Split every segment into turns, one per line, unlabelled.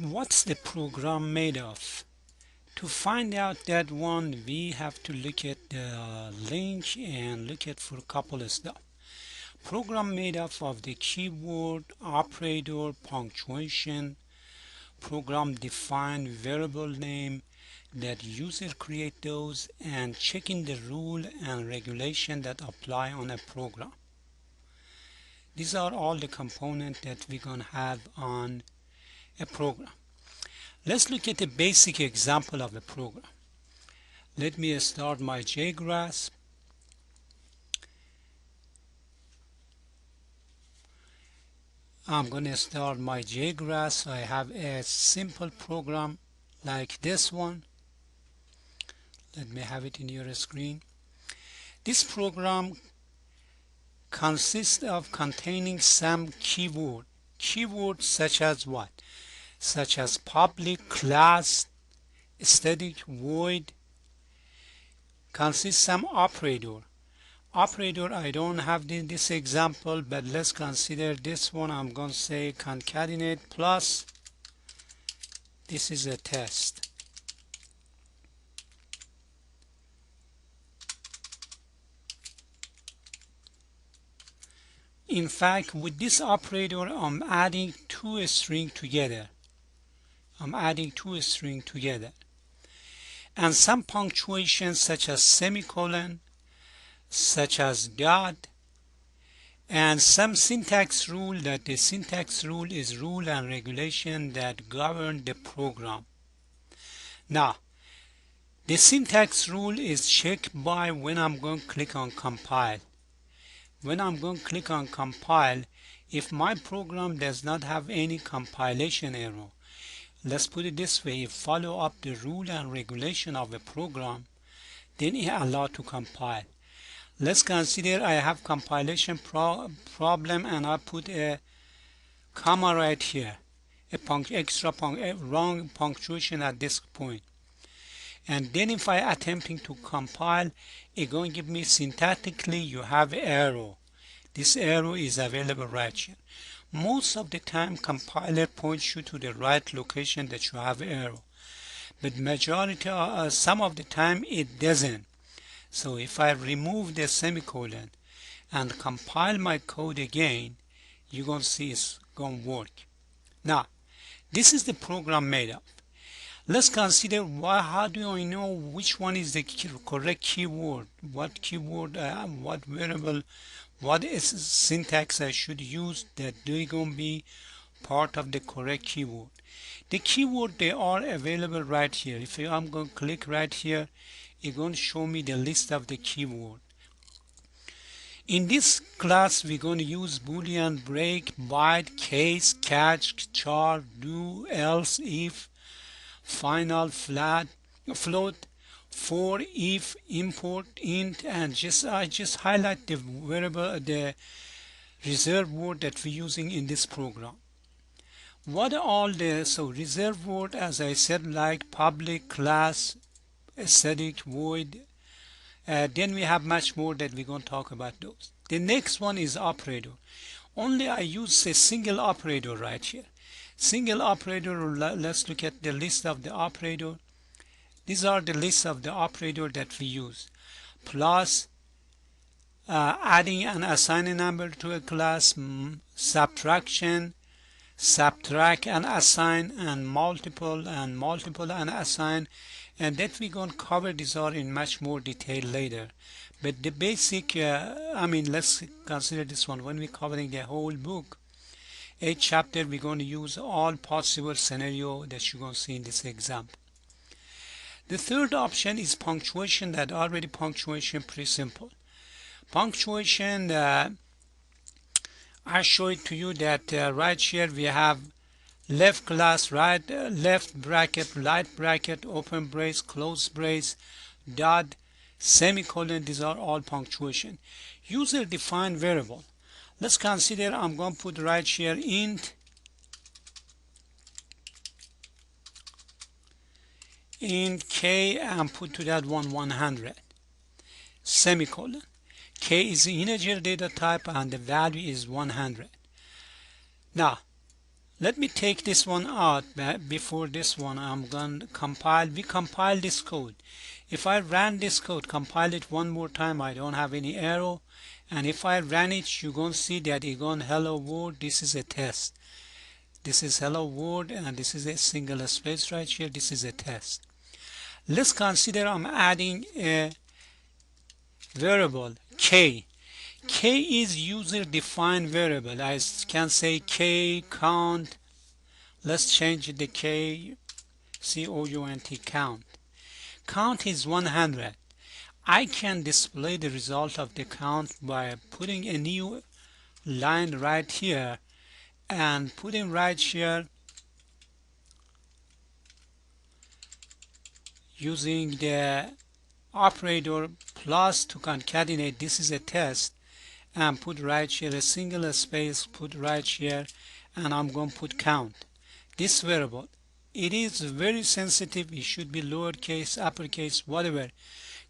What's the program made of? To find out that one, we have to look at the link and look at for a couple of stuff. Program made up of the keyword, operator, punctuation, program defined variable name that user create those, and checking the rule and regulation that apply on a program. These are all the components that we're gonna have on a program. Let's look at a basic example of a program. Let me start my JGrasp. I'm going to start my JGrasp. I have a simple program like this one. Let me have it in your screen. This program consists of containing some keywords such as what? Such as public, class, static, void. Consists some operator. I don't have this example, but let's consider this one. I'm going to say concatenate plus. This is a test. In fact, with this operator, I'm adding two strings together. And some punctuation such as semicolon, such as dot, and some syntax rule. That the syntax rule is rule and regulation that govern the program. Now, the syntax rule is checked by when I'm going to click on compile. When I'm going to click on compile, if my program does not have any compilation error, let's put it this way, if follow up the rule and regulation of a program, then it allows to compile. Let's consider I have compilation problem and I put a comma right here, a wrong punctuation at this point. And then if I attempting to compile, it's going to give me syntactically you have error. This error is available right here. Most of the time compiler points you to the right location that you have error, but majority some of the time it doesn't. So if I remove the semicolon and compile my code again, you're going to see it's going to work. Now, this is the program made up. Let's consider how do I know which one is the correct keyword, what keyword, what variable, what is syntax I should use that they're going to be part of the correct keyword. The keyword, they are available right here. If I'm going to click right here, it's going to show me the list of the keyword. In this class, we're going to use boolean, break, byte, case, catch, char, do, else, if, final, float, for, if, import, int, and I just highlight the variable, the reserve word that we're using in this program. What are all the reserve word, as I said, like public, class, static, void. Then we have much more that we're going to talk about those. The next one is operator. Only I use a single operator right here. Single operator, let's look at the list of the operator. These are the list of the operator that we use. Plus, adding and assigning number to a class, subtraction, subtract and assign, and multiple and assign, and that we're going to cover. These are in much more detail later, but the basic let's consider this one. When we're covering the whole book, 8 chapter, we're going to use all possible scenario that you're going to see in this example. The third option is punctuation. That already punctuation pretty simple. Punctuation, I show it to you that right here we have left class, right, left bracket, right bracket, open brace, close brace, dot, semicolon. These are all punctuation. User defined variable. Let's consider I'm going to put right here int k and put to that one 100, semicolon. K is the integer data type and the value is 100. Now, Let me take this one out. Before this one, I'm going to compile. We compile this code. If I ran this code, compile it one more time, I don't have any error. And if I ran it, you're going to see that it's going hello world. This is a test. This is hello world, and this is a single space right here. This is a test. Let's consider I'm adding a variable k. K is user defined variable. I can say k count. Let's change the k, count, count. Count is 100. I can display the result of the count by putting a new line right here and putting right here using the operator plus to concatenate. This is a test, and put right here a single space, put right here, and I'm going to put count. This variable, it is very sensitive. It should be lowercase, uppercase, whatever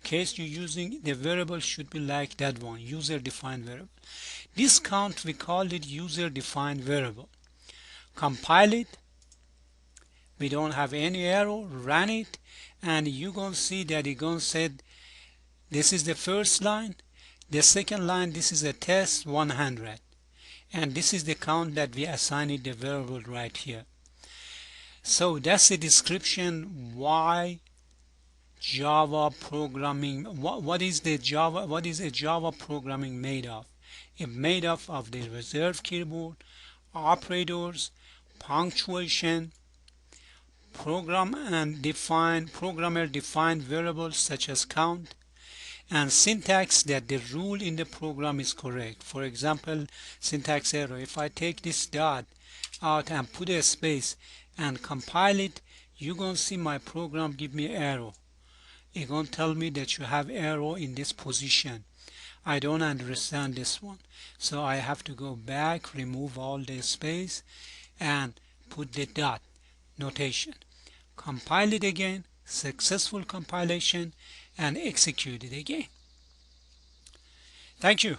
case you're using. The variable should be like that one, user defined variable. This count, we call it user defined variable. Compile it. We don't have any error. Run it, and you're going to see that it's going to say this is the first line. The second line, this is a test 100, and this is the count that we assigned the variable right here. So that's the description why Java programming. What is a Java programming made of? It's made of the reserved keyboard, operators, punctuation, programmer defined variables such as count, and syntax that the rule in the program is correct. For example, syntax error. If I take this dot out and put a space and compile it, you're going to see my program give me error. It's going to tell me that you have error in this position. I don't understand this one. So I have to go back, remove all the space, and put the dot notation. Compile it again, successful compilation, and execute it again. Thank you.